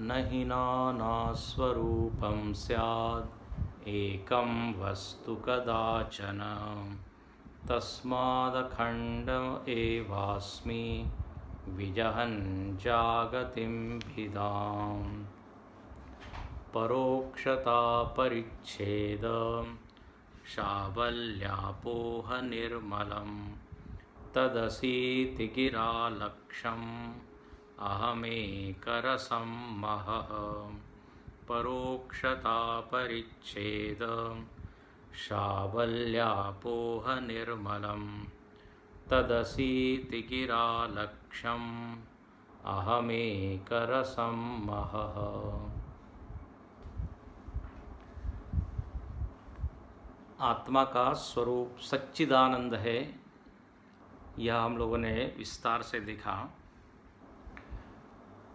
न हि नानास्वरूपं स्यात् एकं वस्तु कदाचन तस्मादखण्ड एवास्मि विजहन् जागतिं भिदाम् परोक्षता परिच्छेद शावल्यापोह निर्मलं तदसीति गिरालक्षम् अहमेकरसं महः परोक्षता परिच्छेद शावल्यापोह निर्मलं तदसीति गिरालक्षम् अहमेकरसं महः। आत्मा का स्वरूप सच्चिदानंद है, यह हम लोगों ने विस्तार से देखा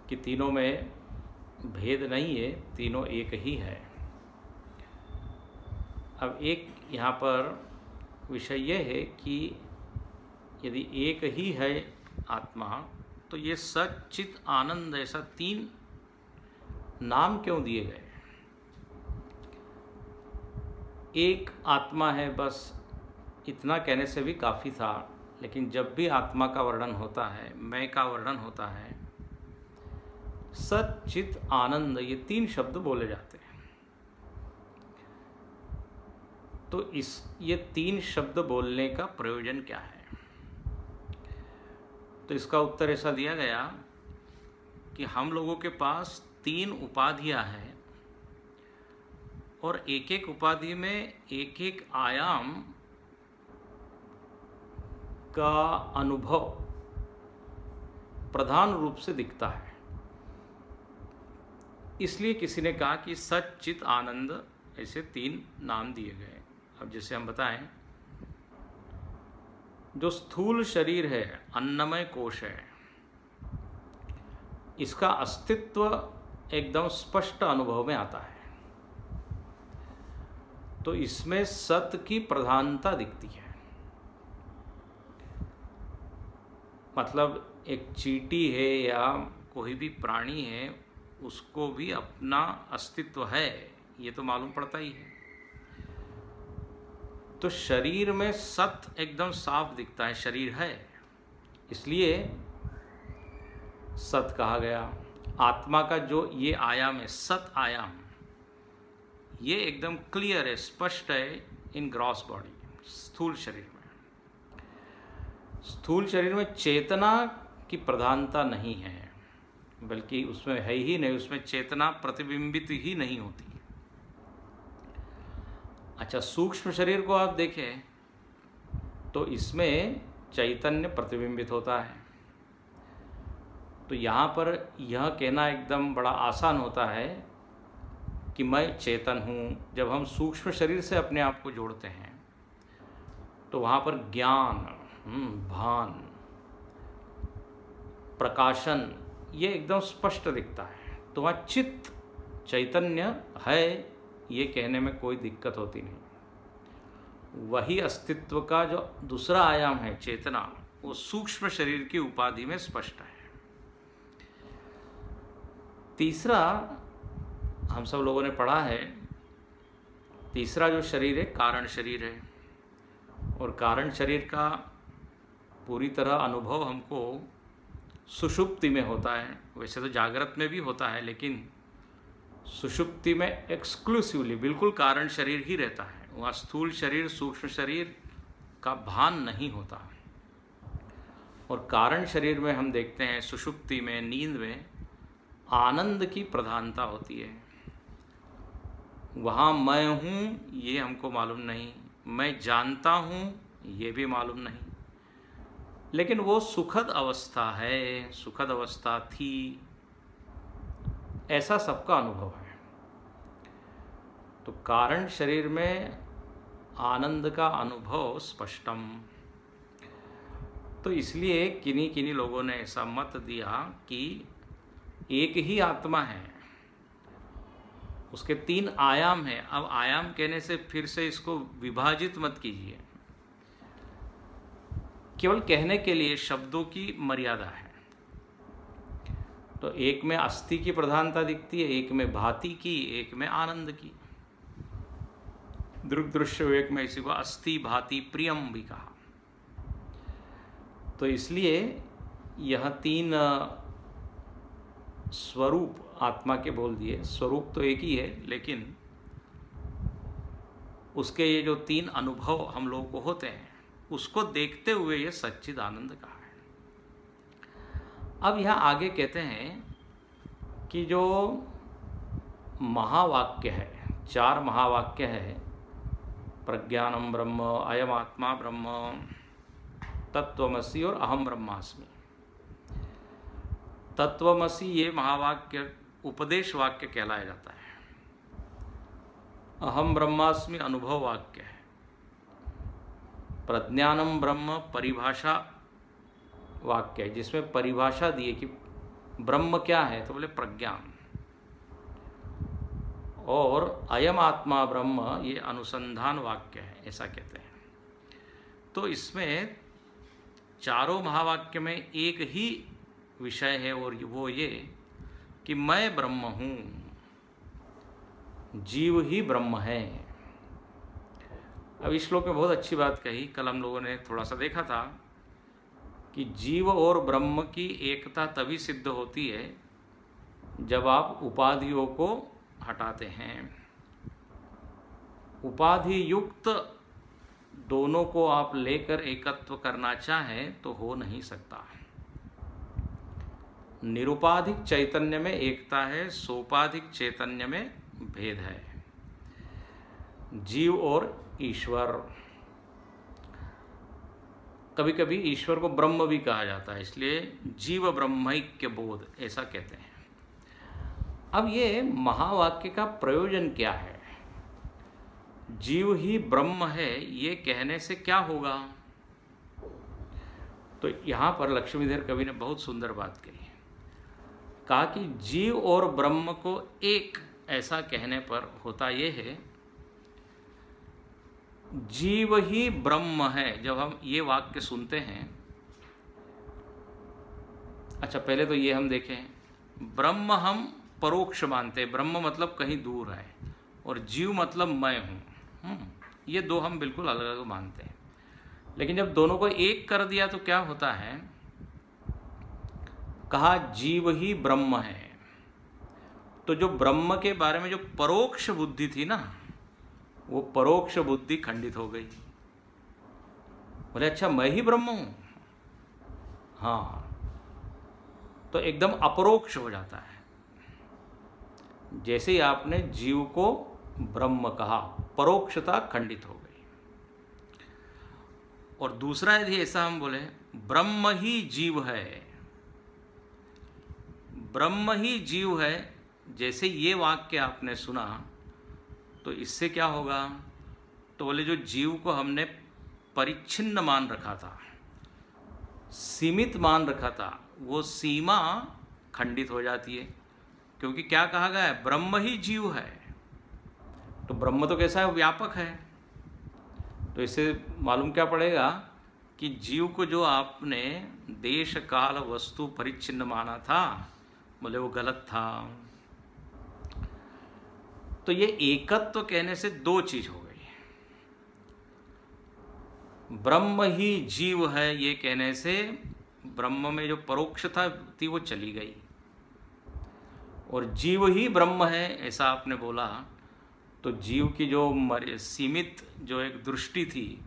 कि तीनों में भेद नहीं है, तीनों एक ही है। अब एक यहाँ पर विषय यह है कि यदि एक ही है आत्मा, तो ये सच्चित आनंद ऐसा तीन नाम क्यों दिए गए? एक आत्मा है, बस इतना कहने से भी काफ़ी था। लेकिन जब भी आत्मा का वर्णन होता है, मैं का वर्णन होता है, सच्चित आनंद, ये तीन शब्द बोले जाते हैं। तो ये तीन शब्द बोलने का प्रयोजन क्या है? तो इसका उत्तर ऐसा दिया गया कि हम लोगों के पास तीन उपाधियां हैं और एक एक उपाधि में एक एक आयाम का अनुभव प्रधान रूप से दिखता है। इसलिए किसी ने कहा कि सच्चित आनंद, ऐसे तीन नाम दिए गए। अब जैसे हम बताएं, जो स्थूल शरीर है, अन्नमय कोश है, इसका अस्तित्व एकदम स्पष्ट अनुभव में आता है। तो इसमें सत की प्रधानता दिखती है। मतलब एक चींटी है या कोई भी प्राणी है, उसको भी अपना अस्तित्व है, ये तो मालूम पड़ता ही है। तो शरीर में सत एकदम साफ दिखता है, शरीर है, इसलिए सत कहा गया। आत्मा का जो ये आयाम है, सत आयाम, ये एकदम क्लियर है, स्पष्ट है इन ग्रॉस बॉडी, स्थूल शरीर में। स्थूल शरीर में चेतना की प्रधानता नहीं है, बल्कि उसमें है ही नहीं, उसमें चेतना प्रतिबिंबित ही नहीं होती। अच्छा, सूक्ष्म शरीर को आप देखें तो इसमें चैतन्य प्रतिबिंबित होता है। तो यहाँ पर यह कहना एकदम बड़ा आसान होता है कि मैं चेतन हूँ। जब हम सूक्ष्म शरीर से अपने आप को जोड़ते हैं तो वहाँ पर ज्ञान, भान, प्रकाशन, ये एकदम स्पष्ट दिखता है। तो वहाँ चित्त, चैतन्य है, ये कहने में कोई दिक्कत होती नहीं। वही अस्तित्व का जो दूसरा आयाम है, चेतना, वो सूक्ष्म शरीर की उपाधि में स्पष्ट है। तीसरा हम सब लोगों ने पढ़ा है, तीसरा जो शरीर है, कारण शरीर है। और कारण शरीर का पूरी तरह अनुभव हमको सुषुप्ति में होता है। वैसे तो जागृत में भी होता है, लेकिन सुषुप्ति में एक्सक्लूसिवली बिल्कुल कारण शरीर ही रहता है। वहाँ स्थूल शरीर, सूक्ष्म शरीर का भान नहीं होता। और कारण शरीर में हम देखते हैं, सुषुप्ति में, नींद में आनंद की प्रधानता होती है। वहाँ मैं हूँ ये हमको मालूम नहीं, मैं जानता हूँ ये भी मालूम नहीं, लेकिन वो सुखद अवस्था है, सुखद अवस्था थी, ऐसा सबका अनुभव है। तो कारण शरीर में आनंद का अनुभव स्पष्टम। तो इसलिए किन्हीं किन्हीं लोगों ने ऐसा मत दिया कि एक ही आत्मा है, उसके तीन आयाम हैं। अब आयाम कहने से फिर से इसको विभाजित मत कीजिए, केवल कहने के लिए शब्दों की मर्यादा है। तो एक में अस्थि की प्रधानता दिखती है, एक में भांति की, एक में आनंद की। दृग दृश्य विवेक में इसी को अस्थि भांति प्रियम भी कहा। तो इसलिए यह तीन स्वरूप आत्मा के बोल दिए। स्वरूप तो एक ही है, लेकिन उसके ये जो तीन अनुभव हम लोगों को होते हैं, उसको देखते हुए ये सच्चिदानंद कहा है। अब यहाँ आगे कहते हैं कि जो महावाक्य है, 4 महावाक्य है, प्रज्ञानम ब्रह्म, अयम आत्मा ब्रह्म, तत्वमसि और अहम ब्रह्मास्मि। तत्वमसि ये महावाक्य उपदेश वाक्य कहलाया जाता है। अहम ब्रह्मास्मि अनुभव वाक्य है। प्रज्ञानम ब्रह्म परिभाषा वाक्य है, जिसमें परिभाषा दी है कि ब्रह्म क्या है, तो बोले प्रज्ञान। और अयम आत्मा ब्रह्म ये अनुसंधान वाक्य है, ऐसा कहते हैं। तो इसमें चारों महावाक्य में एक ही विषय है, और वो ये कि मैं ब्रह्म हूँ, जीव ही ब्रह्म है। अब इस श्लोक में बहुत अच्छी बात कही, कल हम लोगों ने थोड़ा सा देखा था कि जीव और ब्रह्म की एकता तभी सिद्ध होती है जब आप उपाधियों को हटाते हैं। उपाधि युक्त दोनों को आप लेकर एकत्व करना चाहें तो हो नहीं सकता। निरुपाधिक चैतन्य में एकता है, सोपाधिक चैतन्य में भेद है। जीव और ईश्वर, कभी कभी ईश्वर को ब्रह्म भी कहा जाता है, इसलिए जीव ब्रह्मैक्य बोध ऐसा कहते हैं। अब ये महावाक्य का प्रयोजन क्या है? जीव ही ब्रह्म है, ये कहने से क्या होगा? तो यहाँ पर लक्ष्मीधर कवि ने बहुत सुंदर बात कही, कहा कि जीव और ब्रह्म को एक ऐसा कहने पर होता ये है, जीव ही ब्रह्म है। जब हम ये वाक्य सुनते हैं, अच्छा पहले तो ये हम देखें, ब्रह्म हम परोक्ष मानते हैं, ब्रह्म मतलब कहीं दूर है, और जीव मतलब मैं हूँ। ये दो हम बिल्कुल अलग अलग मानते हैं। लेकिन जब दोनों को एक कर दिया तो क्या होता है? कहा जीव ही ब्रह्म है। तो जो ब्रह्म के बारे में जो परोक्ष बुद्धि थी ना, वो परोक्ष बुद्धि खंडित हो गई। बोले अच्छा मैं ही ब्रह्म हूं, हाँ, तो एकदम अपरोक्ष हो जाता है। जैसे ही आपने जीव को ब्रह्म कहा, परोक्षता खंडित हो गई। और दूसरा यदि ऐसा हम बोले ब्रह्म ही जीव है, ब्रह्म ही जीव है, जैसे ये वाक्य आपने सुना, तो इससे क्या होगा? तो बोले जो जीव को हमने परिच्छिन्न मान रखा था, सीमित मान रखा था, वो सीमा खंडित हो जाती है। क्योंकि क्या कहा गया है? ब्रह्म ही जीव है। तो ब्रह्म तो कैसा है? व्यापक है। तो इससे मालूम क्या पड़ेगा कि जीव को जो आपने देश काल वस्तु परिच्छिन्न माना था, बोले वो गलत था। तो ये एकत्व कहने से दो चीज हो गई। ब्रह्म ही जीव है ये कहने से ब्रह्म में जो परोक्षता थी वो चली गई, और जीव ही ब्रह्म है ऐसा आपने बोला, तो जीव की जो सीमित जो एक दृष्टि थी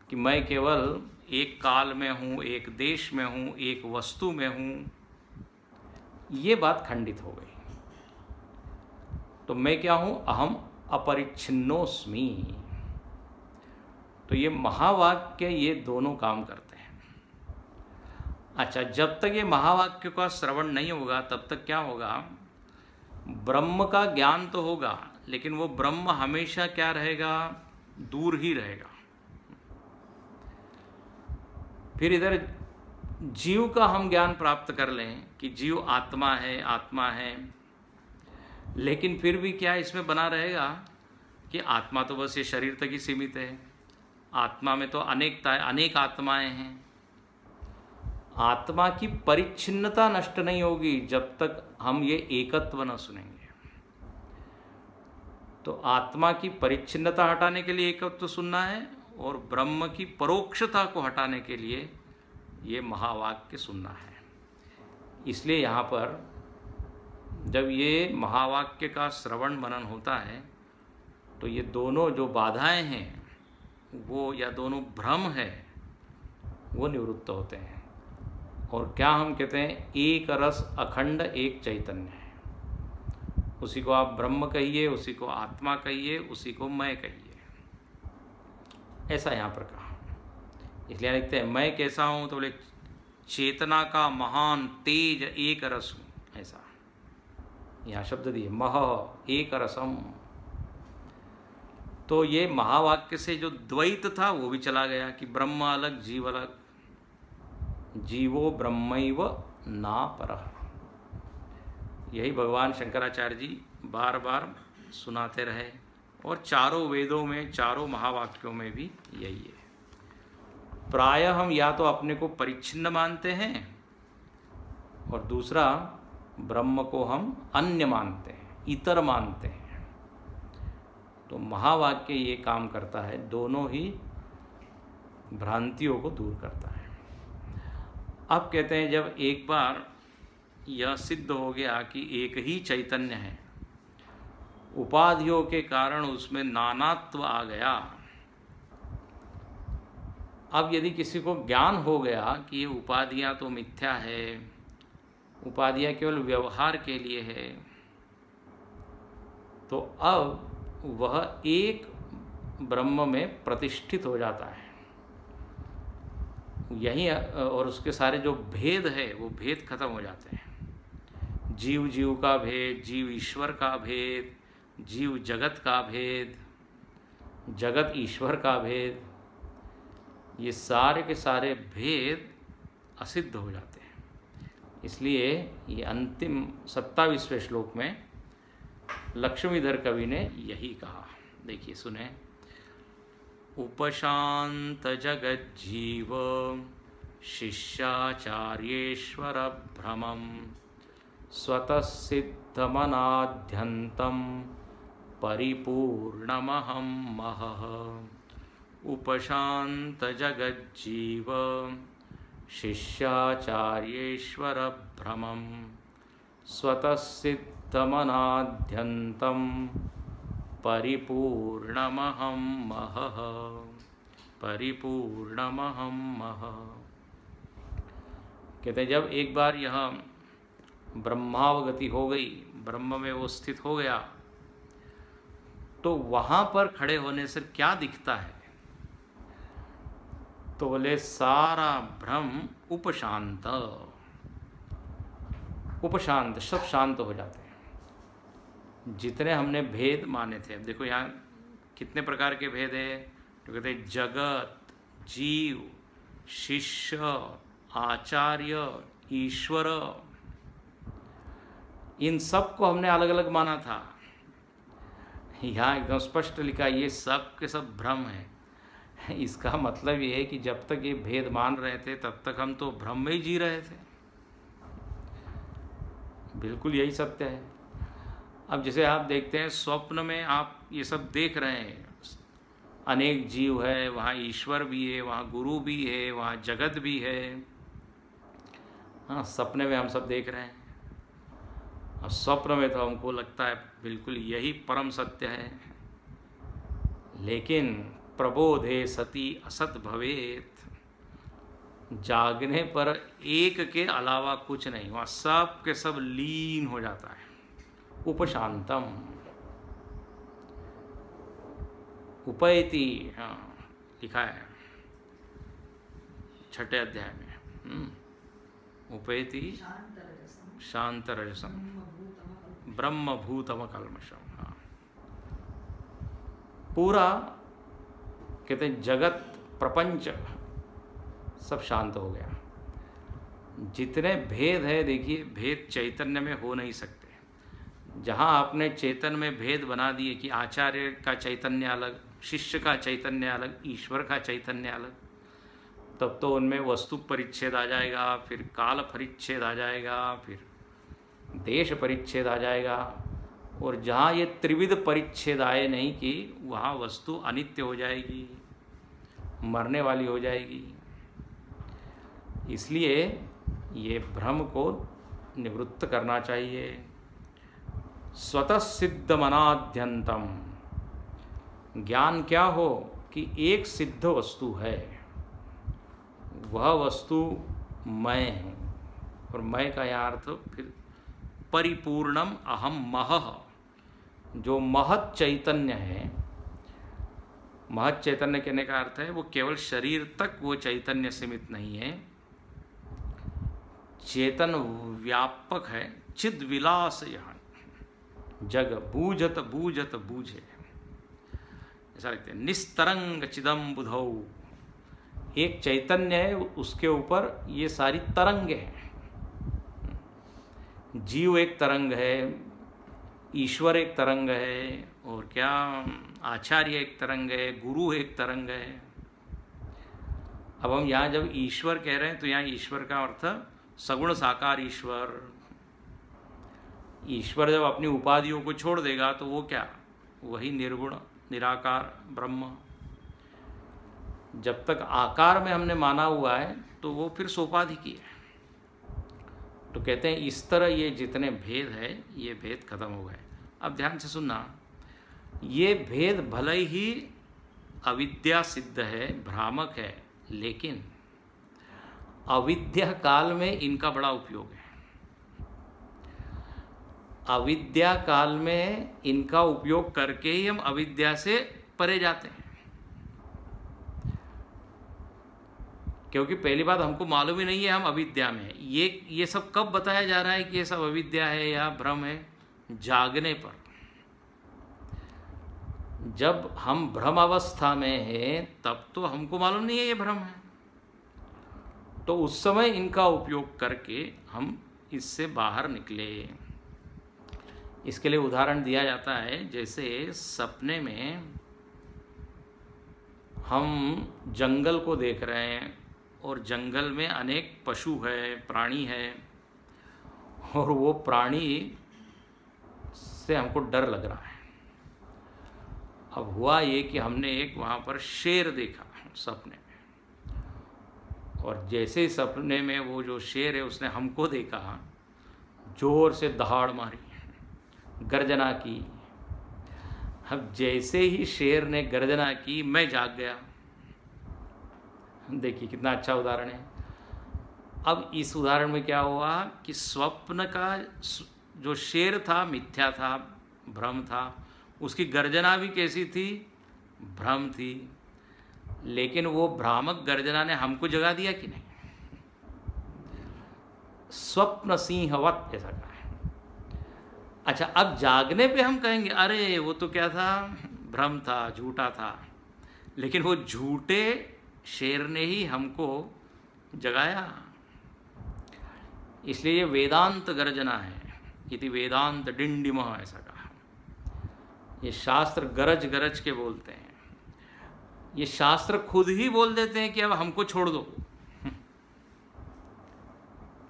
कि मैं केवल एक काल में हूँ, एक देश में हूँ, एक वस्तु में हूँ, ये बात खंडित हो गई। तो मैं क्या हूँ? अहम अपरिच्छिन्नोस्मि। तो ये महावाक्य ये दोनों काम करते हैं। अच्छा, जब तक ये महावाक्य का श्रवण नहीं होगा तब तक क्या होगा? ब्रह्म का ज्ञान तो होगा, लेकिन वो ब्रह्म हमेशा क्या रहेगा? दूर ही रहेगा। फिर इधर जीव का हम ज्ञान प्राप्त कर लें कि जीव आत्मा है, आत्मा है, लेकिन फिर भी क्या इसमें बना रहेगा कि आत्मा तो बस ये शरीर तक ही सीमित है, आत्मा में तो अनेकता है, अनेक आत्माएं हैं, आत्मा की परिच्छिन्नता नष्ट नहीं होगी जब तक हम ये एकत्व न सुनेंगे। तो आत्मा की परिच्छिन्नता हटाने के लिए एकत्व सुनना है, और ब्रह्म की परोक्षता को हटाने के लिए ये महावाक्य सुनना है। इसलिए यहाँ पर जब ये महावाक्य का श्रवण मनन होता है तो ये दोनों जो बाधाएं हैं वो, या दोनों भ्रम है, वो निवृत्त होते हैं। और क्या हम कहते हैं, एक रस अखंड एक चैतन्य है। उसी को आप ब्रह्म कहिए, उसी को आत्मा कहिए, उसी को मैं कहिए, ऐसा यहाँ पर कहा। इसलिए लिखते हैं मैं कैसा हूँ, तो बोले चेतना का महान तेज एक रस हूँ, ऐसा यहाँ शब्द दिए, मह एक रसम। तो ये महावाक्य से जो द्वैत था वो भी चला गया कि ब्रह्म अलग जीव अलग, जीवो ब्रह्मैव ना परः। यही भगवान शंकराचार्य जी बार बार सुनाते रहे, और चारों वेदों में, चारों महावाक्यों में भी यही है। प्रायः हम या तो अपने को परिच्छिन्न मानते हैं, और दूसरा ब्रह्म को हम अन्य मानते हैं, इतर मानते हैं। तो महावाक्य ये काम करता है, दोनों ही भ्रांतियों को दूर करता है। अब कहते हैं जब एक बार यह सिद्ध हो गया कि एक ही चैतन्य है, उपाधियों के कारण उसमें नानात्व आ गया। अब यदि किसी को ज्ञान हो गया कि ये उपाधियां तो मिथ्या है, उपाधियां केवल व्यवहार के लिए है, तो अब वह एक ब्रह्म में प्रतिष्ठित हो जाता है। यही, और उसके सारे जो भेद है वो भेद खत्म हो जाते हैं। जीव जीव का भेद, जीव ईश्वर का भेद, जीव जगत का भेद, जगत ईश्वर का भेद, ये सारे के सारे भेद असिद्ध हो जाते हैं। इसलिए ये अंतिम 27वें श्लोक में लक्ष्मीधर कवि ने यही कहा। देखिए सुने, उपशांत जगत जीव शिष्याचार्येश्वर भ्रमम स्वतः सिद्धमनाद्यन्तं परिपूर्णमहं महः। उपशांत जगत जीव शिष्याचार्येश्वर भ्रमम स्वतः सिद्धमनाद्यन्तं परिपूर्णमहं महः। परिपूर्णमहं महः। कहते हैं जब एक बार यह ब्रह्मावगति हो गई, ब्रह्म में वो स्थित हो गया, तो वहाँ पर खड़े होने से क्या दिखता है, तो बोले सारा भ्रम उपशांत, उपशांत, सब शांत हो जाते हैं। जितने हमने भेद माने थे, अब देखो यहाँ कितने प्रकार के भेद है, तो कहते हैं जगत, जीव, शिष्य, आचार्य, ईश्वर, इन सब को हमने अलग अलग माना था। यहाँ एकदम स्पष्ट लिखा ये सब के सब भ्रम है। इसका मतलब ये है कि जब तक ये भेद मान रहे थे तब तक हम तो भ्रम में ही जी रहे थे। बिल्कुल यही सत्य है। अब जैसे आप देखते हैं स्वप्न में आप ये सब देख रहे हैं, अनेक जीव है, वहाँ ईश्वर भी है, वहाँ गुरु भी है, वहाँ जगत भी है। हाँ, सपने में हम सब देख रहे हैं। और स्वप्न में तो हमको लगता है बिल्कुल यही परम सत्य है, लेकिन प्रबोधे सती असत भवेत, जागने पर एक के अलावा कुछ नहीं, वहाँ सब के सब लीन हो जाता है। उपशांतम, उपैति, हाँ लिखा है 6ठे अध्याय में, उपैति शांत रजसम ब्रह्म भूतम कल्मषम। हाँ, पूरा कहते हैं जगत प्रपंच सब शांत हो गया। जितने भेद है, देखिए भेद चैतन्य में हो नहीं सकते। जहाँ आपने चेतन में भेद बना दिए कि आचार्य का चैतन्य अलग, शिष्य का चैतन्य अलग, ईश्वर का चैतन्य अलग, तब तो उनमें वस्तु परिच्छेद आ जाएगा, फिर काल परिच्छेद आ जाएगा, फिर देश परिच्छेद आ जाएगा। और जहाँ ये त्रिविध परिच्छेद आए नहीं कि वहाँ वस्तु अनित्य हो जाएगी, मरने वाली हो जाएगी। इसलिए ये भ्रम को निवृत्त करना चाहिए। स्वतः सिद्ध मनाद्यंतम, ज्ञान क्या हो कि एक सिद्ध वस्तु है, वह वस्तु मैं हूँ। और मैं का यहाँ अर्थ फिर परिपूर्णम अहम महः, जो महत् चैतन्य है। महत् चैतन्य कहने का अर्थ है वो केवल शरीर तक वो चैतन्य सीमित नहीं है, चेतन व्यापक है। चिद विलास यहाँ जग बूझत बूझत बूझे, ऐसा लिखते हैं। निस्तरंग चिदम बुधौ, एक चैतन्य है, उसके ऊपर ये सारी तरंगे हैं। जीव एक तरंग है, ईश्वर एक तरंग है, और क्या आचार्य एक तरंग है, गुरु एक तरंग है। अब हम यहाँ जब ईश्वर कह रहे हैं तो यहाँ ईश्वर का अर्थ सगुण साकार ईश्वर। ईश्वर जब अपनी उपाधियों को छोड़ देगा तो वो क्या, वही निर्गुण निराकार ब्रह्म। जब तक आकार में हमने माना हुआ है तो वो फिर सोपाधिकी है। तो कहते हैं इस तरह ये जितने भेद है ये भेद खत्म हो गए। अब ध्यान से सुनना, ये भेद भले ही अविद्या सिद्ध है, भ्रामक है, लेकिन अविद्या काल में इनका बड़ा उपयोग है। अविद्या काल में इनका उपयोग करके ही हम अविद्या से परे जाते हैं। क्योंकि पहली बात हमको मालूम ही नहीं है हम अविद्या में हैं। ये सब कब बताया जा रहा है कि ये सब अविद्या है या भ्रम है? जागने पर। जब हम भ्रम अवस्था में हैं तब तो हमको मालूम नहीं है ये भ्रम है, तो उस समय इनका उपयोग करके हम इससे बाहर निकले। इसके लिए उदाहरण दिया जाता है, जैसे सपने में हम जंगल को देख रहे हैं और जंगल में अनेक पशु है, प्राणी है, और वो प्राणी से हमको डर लग रहा है। अब हुआ ये कि हमने एक वहाँ पर शेर देखा सपने में, और जैसे ही सपने में वो जो शेर है उसने हमको देखा, जोर से दहाड़ मारी, गर्जना की। अब जैसे ही शेर ने गर्जना की मैं जाग गया। देखिए कितना अच्छा उदाहरण है। अब इस उदाहरण में क्या हुआ कि स्वप्न का जो शेर था मिथ्या था, भ्रम था, उसकी गर्जना भी कैसी थी? भ्रम थी। लेकिन वो भ्रामक गर्जना ने हमको जगा दिया कि नहीं? स्वप्न सिंहवत ऐसा कहा है। अच्छा, अब जागने पे हम कहेंगे अरे वो तो क्या था, भ्रम था, झूठा था। लेकिन वो झूठे शेर ने ही हमको जगाया। इसलिए ये वेदांत गर्जना है। इति वेदांत डिंडिमः ऐसा कहा। ये शास्त्र गरज गरज के बोलते हैं। ये शास्त्र खुद ही बोल देते हैं कि अब हमको छोड़ दो।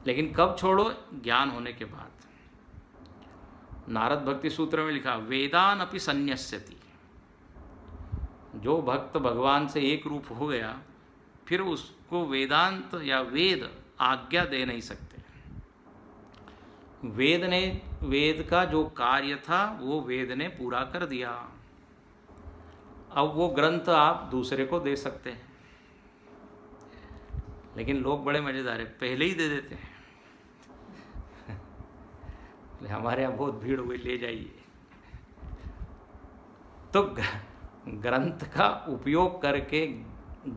लेकिन कब छोड़ो? ज्ञान होने के बाद। नारद भक्ति सूत्र में लिखा वेदान अपि संन्यस्यति। जो भक्त भगवान से एक रूप हो गया फिर उसको वेदांत या वेद आज्ञा दे नहीं सकते। वेद का जो कार्य था वो वेद ने पूरा कर दिया। अब वो ग्रंथ आप दूसरे को दे सकते हैं। लेकिन लोग बड़े मजेदार है, पहले ही दे देते हैं। हमारे यहाँ बहुत भीड़ हुई, ले जाइए। तो ग्रंथ का उपयोग करके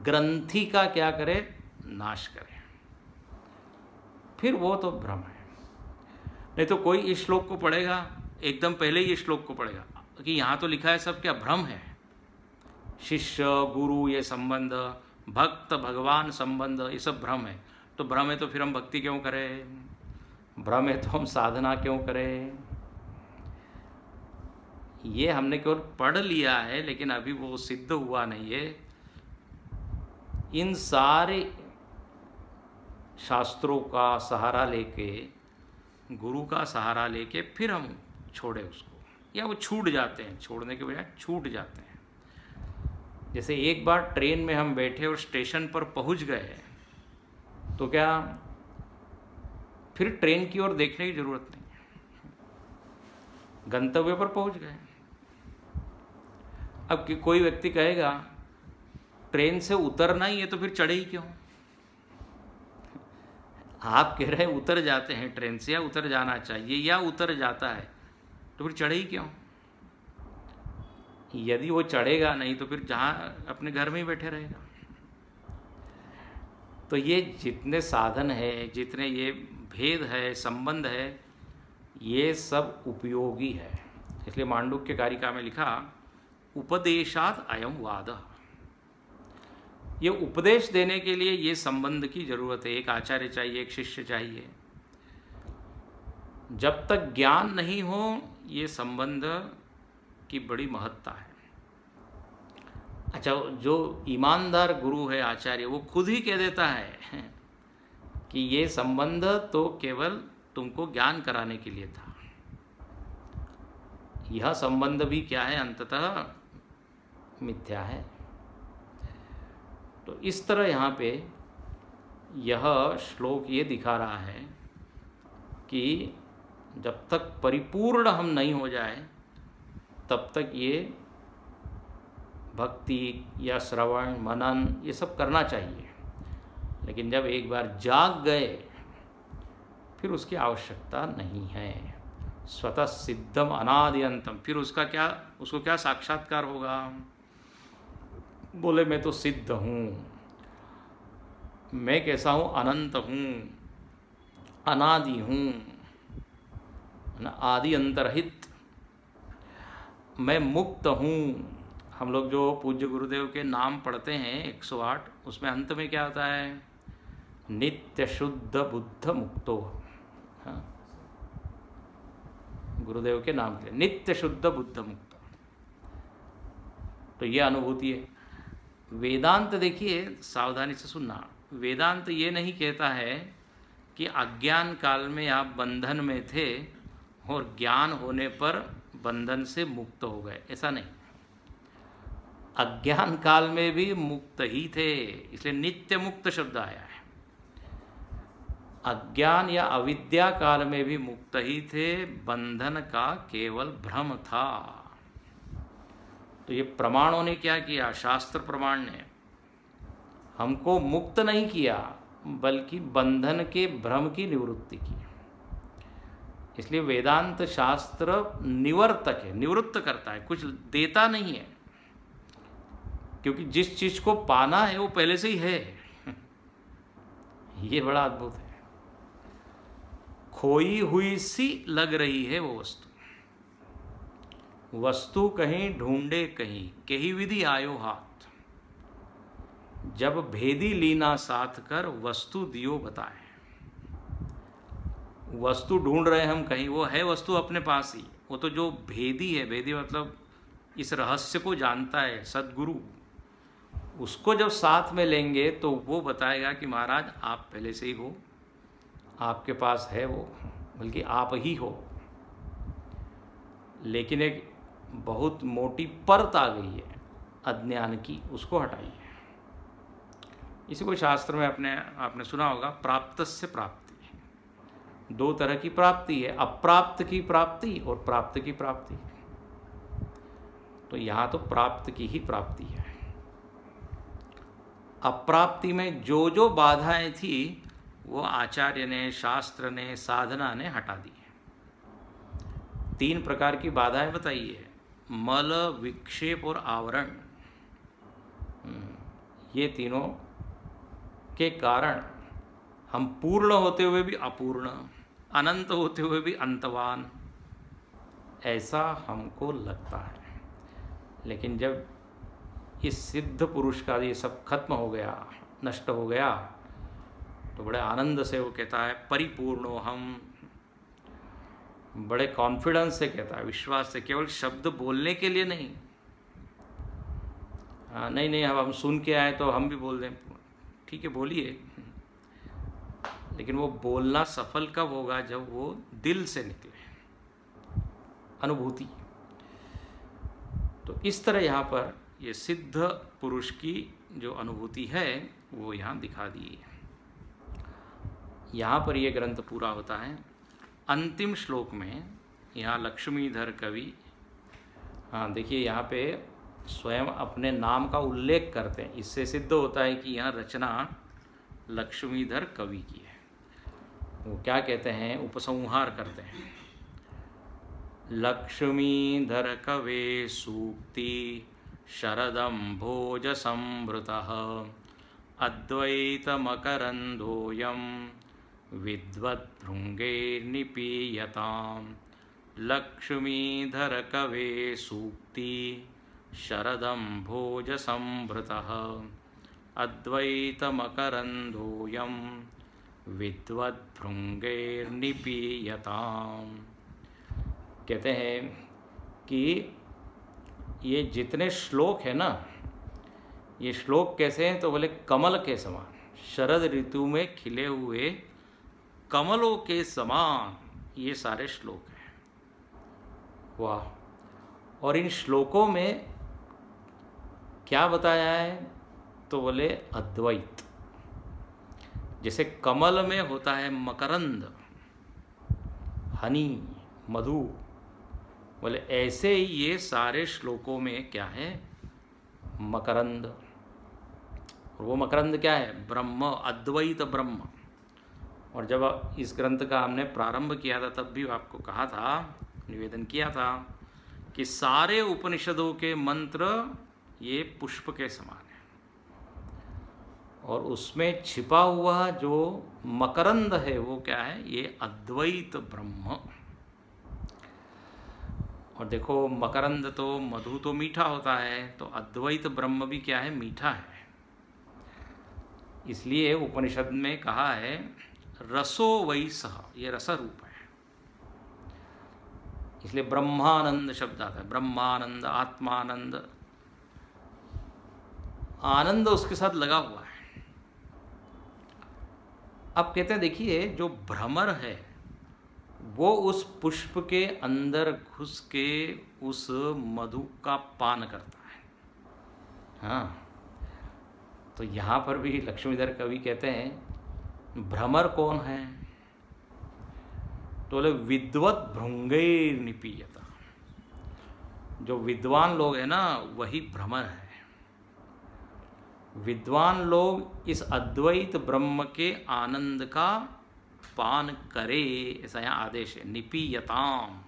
ग्रंथि का क्या करे? नाश करे। फिर वो तो भ्रम है। नहीं तो कोई इस श्लोक को पढ़ेगा, एकदम पहले ही इस श्लोक को पढ़ेगा कि यहाँ तो लिखा है सब क्या भ्रम है। शिष्य गुरु ये संबंध, भक्त भगवान संबंध, ये सब भ्रम है। तो भ्रम है तो फिर हम भक्ति क्यों करें? भ्रम है तो हम साधना क्यों करें? ये हमने केवल पढ़ लिया है, लेकिन अभी वो सिद्ध हुआ नहीं है। इन सारे शास्त्रों का सहारा लेके, गुरु का सहारा लेके फिर हम छोड़े उसको, या वो छूट जाते हैं, छोड़ने के बजाय छूट जाते हैं। जैसे एक बार ट्रेन में हम बैठे और स्टेशन पर पहुंच गए तो क्या फिर ट्रेन की ओर देखने की ज़रूरत नहीं है, गंतव्य पर पहुंच गए। अब कोई व्यक्ति कहेगा ट्रेन से उतरना ही है तो फिर चढ़े ही क्यों? आप कह रहे हैं उतर जाते हैं ट्रेन से, या उतर जाना चाहिए, या उतर जाता है, तो फिर चढ़े ही क्यों? यदि वो चढ़ेगा नहीं तो फिर जहाँ अपने घर में ही बैठे रहेगा। तो ये जितने साधन है, जितने ये भेद है, संबंध है, ये सब उपयोगी है। इसलिए मांडुक्य कारिका में लिखा उपदेशात अयम वाद। ये उपदेश देने के लिए ये संबंध की जरूरत है। एक आचार्य चाहिए, एक शिष्य चाहिए। जब तक ज्ञान नहीं हो ये संबंध की बड़ी महत्ता है। अच्छा, जो ईमानदार गुरु है, आचार्य, वो खुद ही कह देता है कि ये संबंध तो केवल तुमको ज्ञान कराने के लिए था। यह संबंध भी क्या है? अंततः मिथ्या है। तो इस तरह यहाँ पे यह श्लोक ये दिखा रहा है कि जब तक परिपूर्ण हम नहीं हो जाए तब तक ये भक्ति या श्रवण मनन ये सब करना चाहिए, लेकिन जब एक बार जाग गए फिर उसकी आवश्यकता नहीं है। स्वतः सिद्धम अनादिअंतम, फिर उसको क्या साक्षात्कार होगा? बोले मैं तो सिद्ध हूँ, मैं कैसा हूँ? अनंत हूँ, अनादि हूँ, आदि अंतरहित, मैं मुक्त हूँ। हम लोग जो पूज्य गुरुदेव के नाम पढ़ते हैं 108, उसमें अंत में क्या होता है? नित्य शुद्ध बुद्ध मुक्तो। हाँ, गुरुदेव के नाम के नित्य शुद्ध बुद्ध मुक्त। तो ये अनुभूति है। वेदांत देखिए, सावधानी से सुनना, वेदांत ये नहीं कहता है कि अज्ञान काल में आप बंधन में थे और ज्ञान होने पर बंधन से मुक्त हो गए, ऐसा नहीं। अज्ञान काल में भी मुक्त ही थे, इसलिए नित्य मुक्त शब्द आया है। अज्ञान या अविद्या काल में भी मुक्त ही थे, बंधन का केवल भ्रम था। तो ये प्रमाणों ने क्या किया? शास्त्र प्रमाण ने हमको मुक्त नहीं किया, बल्कि बंधन के भ्रम की निवृत्ति की। इसलिए वेदांत शास्त्र निवर्तक है, निवृत्त करता है, कुछ देता नहीं है, क्योंकि जिस चीज को पाना है वो पहले से ही है। ये बड़ा अद्भुत है। खोई हुई सी लग रही है वो वस्तु कहीं ढूंढे कहीं, कही विधि आयो हाथ, जब भेदी लीना साथ कर वस्तु दियो बताए। वस्तु ढूंढ रहे हम कहीं, वो है वस्तु अपने पास ही। वो तो जो भेदी है, भेदी मतलब इस रहस्य को जानता है सद्गुरु, उसको जब साथ में लेंगे तो वो बताएगा कि महाराज आप पहले से ही हो, आपके पास है वो, बल्कि आप ही हो। लेकिन एक बहुत मोटी परत आ गई है अज्ञान की, उसको हटाइए। इसी को शास्त्र में आपने सुना होगा, प्राप्त से प्राप्ति। दो तरह की प्राप्ति है, अप्राप्त की प्राप्ति और प्राप्त की प्राप्ति। तो यहाँ तो प्राप्त की ही प्राप्ति है। अप्राप्ति में जो जो बाधाएं थी वो आचार्य ने, शास्त्र ने, साधना ने हटा दी है। 3 प्रकार की बाधाएं बताई है, मल, विक्षेप और आवरण। ये तीनों के कारण हम पूर्ण होते हुए भी अपूर्ण, अनंत होते हुए भी अंतवान, ऐसा हमको लगता है। लेकिन जब इस सिद्ध पुरुष का ये सब खत्म हो गया, नष्ट हो गया, तो बड़े आनंद से वो कहता है परिपूर्णो हम, बड़े कॉन्फिडेंस से कहता है, विश्वास से, केवल शब्द बोलने के लिए नहीं। नहीं अब हम सुन के आए तो हम भी बोल दें, ठीक है बोलिए, लेकिन वो बोलना सफल कब होगा? जब वो दिल से निकले, अनुभूति। तो इस तरह यहाँ पर ये सिद्ध पुरुष की जो अनुभूति है वो यहाँ दिखा दी है। यहाँ पर ये ग्रंथ पूरा होता है। अंतिम श्लोक में यहाँ लक्ष्मीधर कवि, हाँ देखिए यहाँ पे स्वयं अपने नाम का उल्लेख करते हैं। इससे सिद्ध होता है कि यहाँ रचना लक्ष्मीधर कवि की है। वो क्या कहते हैं? उपसंहार करते हैं। लक्ष्मीधर कवे सूक्ति शरदं भोज संभृतः अद्वैतमकरन्दोऽयं विद्वद्भृङ्गैर्निपीयताम्। लक्ष्मीधर कवे सूक्ति शरदं भोज संभृतः अद्वैतमकरन्दोऽयं विद्वद्भृङ्गैर्निपीयताम्। कहते हैं कि ये जितने श्लोक हैं ना, ये श्लोक कैसे हैं? तो बोले कमल के समान, शरद ऋतु में खिले हुए कमलों के समान ये सारे श्लोक हैं। वाह! और इन श्लोकों में क्या बताया है? तो बोले अद्वैत। जैसे कमल में होता है मकरंद, हनी, मधु, बोले ऐसे ही ये सारे श्लोकों में क्या है? मकरंद। और वो मकरंद क्या है? ब्रह्म, अद्वैत ब्रह्म। और जब इस ग्रंथ का हमने प्रारंभ किया था तब भी आपको कहा था, निवेदन किया था कि सारे उपनिषदों के मंत्र ये पुष्प के समान है, और उसमें छिपा हुआ जो मकरंद है वो क्या है? ये अद्वैत ब्रह्म। और देखो मकरंद तो, मधु तो मीठा होता है, तो अद्वैत ब्रह्म भी क्या है? मीठा है। इसलिए उपनिषद में कहा है रसो वै सह, ये रस रूप है। इसलिए ब्रह्मानंद शब्द आता है। ब्रह्मानंद, आत्मानंद, आनंद उसके साथ लगा हुआ है। अब कहते हैं देखिए, जो भ्रमर है वो उस पुष्प के अंदर घुस के उस मधु का पान करता है। हाँ, तो यहाँ पर भी लक्ष्मीधर कवि कहते हैं भ्रमर कौन है? तो बोले विद्वत भृंगैर निपीयता। जो विद्वान लोग हैं ना, वही भ्रमर है। विद्वान लोग इस अद्वैत ब्रह्म के आनंद का पान करे, ऐसा यहाँ आदेश है। निपीयताम,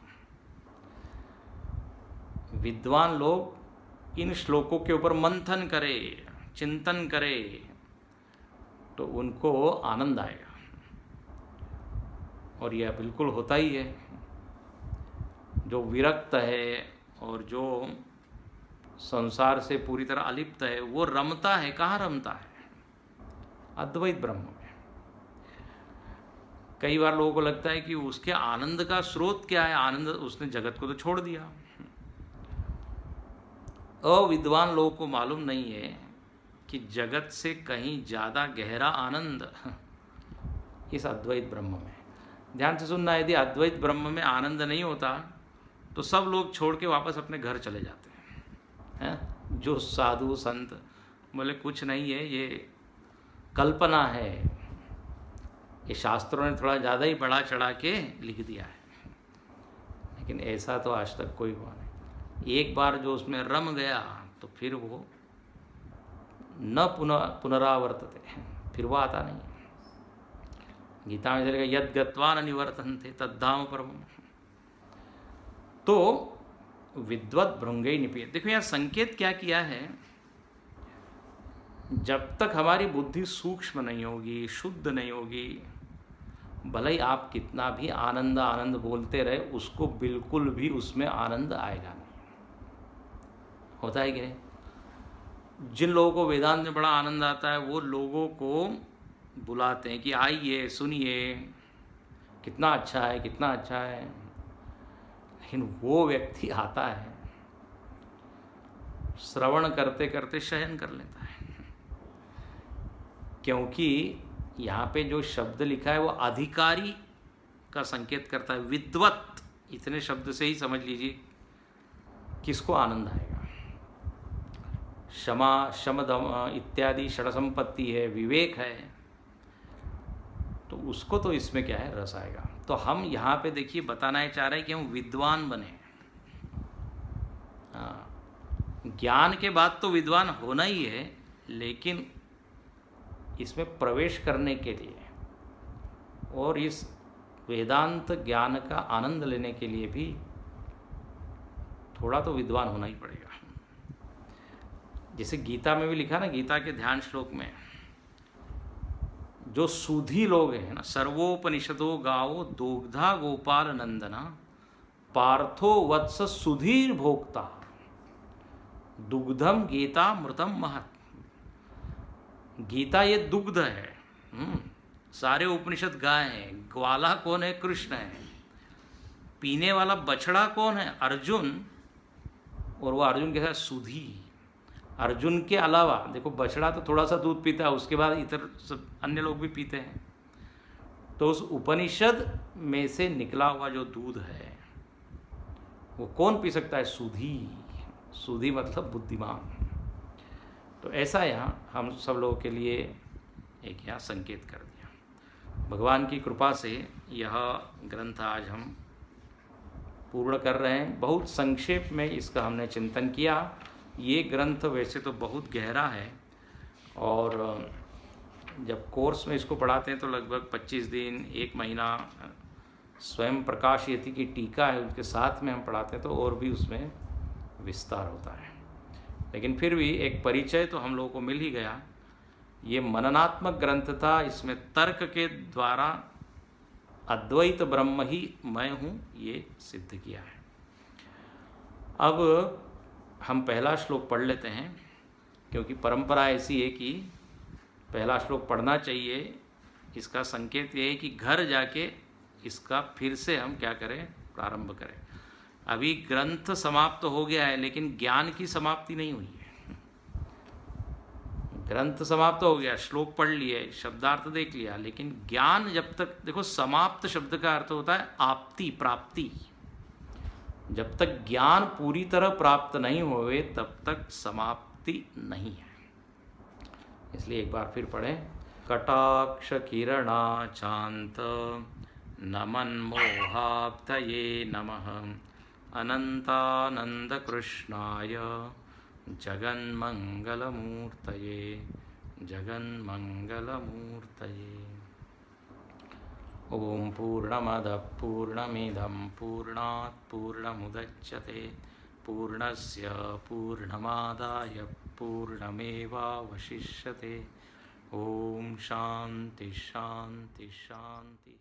विद्वान लोग इन श्लोकों के ऊपर मंथन करे, चिंतन करे, तो उनको आनंद आएगा। और यह बिल्कुल होता ही है। जो विरक्त है और जो संसार से पूरी तरह अलिप्त है, वो रमता है। कहाँ रमता है? अद्वैत ब्रह्म में। कई बार लोगों को लगता है कि उसके आनंद का स्रोत क्या है? आनंद, उसने जगत को तो छोड़ दिया। अविद्वान लोगों को मालूम नहीं है कि जगत से कहीं ज़्यादा गहरा आनंद इस अद्वैत ब्रह्म में। ध्यान से सुनना, यदि अद्वैत ब्रह्म में आनंद नहीं होता तो सब लोग छोड़ के वापस अपने घर चले जाते हैं। जो साधु संत बोले कुछ नहीं है, ये कल्पना है, ये शास्त्रों ने थोड़ा ज़्यादा ही बढ़ा चढ़ा के लिख दिया है। लेकिन ऐसा तो आज तक कोई हुआ नहीं। एक बार जो उसमें रम गया तो फिर वो न पुनरावर्तते, फिर वो आता नहीं। गीता में चलेगा यद गत्वा न निवर्तन्ते तद्धाम परमम्। तो विद्वत भृंगै निपीयते। देखो यहाँ संकेत क्या किया है? जब तक हमारी बुद्धि सूक्ष्म नहीं होगी, शुद्ध नहीं होगी, भले ही आप कितना भी आनंद आनंद बोलते रहे, उसको बिल्कुल भी उसमें आनंद आएगा नहीं। होता है कि नहीं? जिन लोगों को वेदांत में बड़ा आनंद आता है, वो लोगों को बुलाते हैं कि आइए सुनिए, कितना अच्छा है, कितना अच्छा है। लेकिन वो व्यक्ति आता है, श्रवण करते करते शयन कर लेता है। क्योंकि यहाँ पे जो शब्द लिखा है वो अधिकारी का संकेत करता है। विद्वत, इतने शब्द से ही समझ लीजिए किसको आनंद आएगा। क्षमा, शम, दम इत्यादि षड संपत्ति है, विवेक है, तो उसको तो इसमें क्या है, रस आएगा। तो हम यहाँ पे देखिए बताना चाह रहे हैं कि हम विद्वान बने। ज्ञान के बाद तो विद्वान होना ही है, लेकिन इसमें प्रवेश करने के लिए और इस वेदांत ज्ञान का आनंद लेने के लिए भी थोड़ा तो विद्वान होना ही पड़ेगा। जैसे गीता में भी लिखा ना, गीता के ध्यान श्लोक में, जो सूधी लोग हैं ना, सर्वोपनिषदो गावो दुग्धा गोपाल नंदना पार्थो वत्स सुधीर भोक्ता दुग्धम गीता मृतम महत। गीता ये दुग्ध है, सारे उपनिषद गाय हैं। ग्वाला कौन है? कृष्ण है। पीने वाला बछड़ा कौन है? अर्जुन। और वो अर्जुन के साथ सुधी। अर्जुन के अलावा देखो, बछड़ा तो थोड़ा सा दूध पीता है, उसके बाद इतर सब अन्य लोग भी पीते हैं। तो उस उपनिषद में से निकला हुआ जो दूध है वो कौन पी सकता है? सुधी। सुधी मतलब बुद्धिमान। तो ऐसा यहाँ हम सब लोगों के लिए एक यहाँ संकेत कर दिया। भगवान की कृपा से यह ग्रंथ आज हम पूर्ण कर रहे हैं। बहुत संक्षेप में इसका हमने चिंतन किया। ये ग्रंथ वैसे तो बहुत गहरा है, और जब कोर्स में इसको पढ़ाते हैं तो लगभग 25 दिन, 1 महीना स्वयं प्रकाश यति की टीका है उनके साथ में हम पढ़ाते हैं, तो और भी उसमें विस्तार होता है। लेकिन फिर भी एक परिचय तो हम लोगों को मिल ही गया। ये मननात्मक ग्रंथ था, इसमें तर्क के द्वारा अद्वैत ब्रह्म ही मैं हूँ ये सिद्ध किया है। अब हम पहला श्लोक पढ़ लेते हैं, क्योंकि परंपरा ऐसी है कि पहला श्लोक पढ़ना चाहिए। इसका संकेत ये है कि घर जाके इसका फिर से हम क्या करें, प्रारंभ करें। अभी ग्रंथ समाप्त हो गया है, लेकिन ज्ञान की समाप्ति नहीं हुई है। ग्रंथ समाप्त हो गया, श्लोक पढ़ लिए, शब्दार्थ देख लिया, लेकिन ज्ञान जब तक, देखो समाप्त शब्द का अर्थ होता है आपति, प्राप्ति। जब तक ज्ञान पूरी तरह प्राप्त नहीं हुए तब तक समाप्ति नहीं है। इसलिए एक बार फिर पढ़ें। कटाक्ष किरणा चांत नमन मोहाब्धये नमः अनंतानंद कृष्णाय जगन्मंगलमूर्तये जगन्मंगलमूर्तये। ओम पूर्णमदः पूर्णमिदं पूर्णात् पूर्णमुदच्यते पूर्णस्य पूर्णमादाय पूर्णमेवावशिष्यते। ओम शांति शांति शांति।